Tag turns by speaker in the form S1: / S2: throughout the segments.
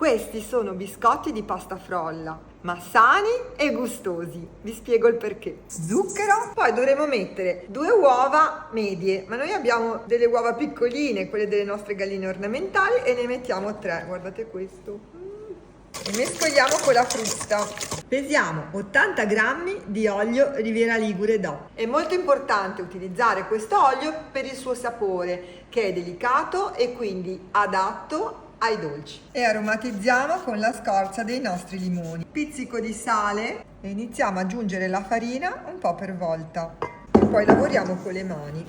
S1: Questi sono biscotti di pasta frolla, ma sani e gustosi. Vi spiego il perché. Zucchero, poi dovremo mettere 2 uova medie, ma noi abbiamo delle uova piccoline, quelle delle nostre galline ornamentali, e ne mettiamo 3. Guardate questo. E mescoliamo con la frusta. Pesiamo 80 grammi di olio Riviera Ligure DOP. È molto importante utilizzare questo olio per il suo sapore, che è delicato e quindi adatto ai dolci. E aromatizziamo con la scorza dei nostri limoni. Pizzico di sale e iniziamo ad aggiungere la farina un po' per volta. E poi lavoriamo con le mani.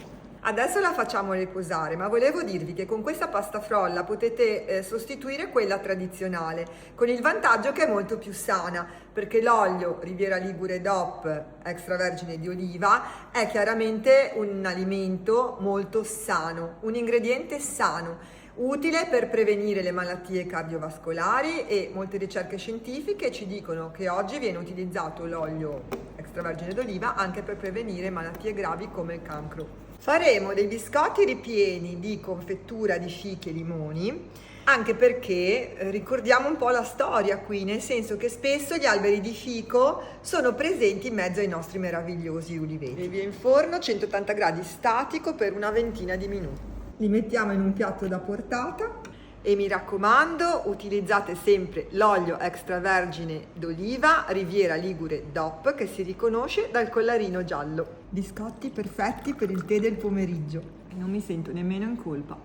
S1: Adesso la facciamo riposare, ma volevo dirvi che con questa pasta frolla potete sostituire quella tradizionale, con il vantaggio che è molto più sana, perché l'olio Riviera Ligure DOP extravergine di oliva è chiaramente un alimento molto sano, un ingrediente sano, utile per prevenire le malattie cardiovascolari, e molte ricerche scientifiche ci dicono che oggi viene utilizzato l'olio extravergine d'oliva anche per prevenire malattie gravi come il cancro. Faremo dei biscotti ripieni di confettura di fichi e limoni, anche perché ricordiamo un po' la storia qui, nel senso che spesso gli alberi di fico sono presenti in mezzo ai nostri meravigliosi uliveti. Li via in forno 180 gradi statico per una ventina di minuti. Li mettiamo in un piatto da portata e mi raccomando, utilizzate sempre l'olio extravergine d'oliva Riviera Ligure DOP, che si riconosce dal collarino giallo. Biscotti perfetti per il tè del pomeriggio e non mi sento nemmeno in colpa.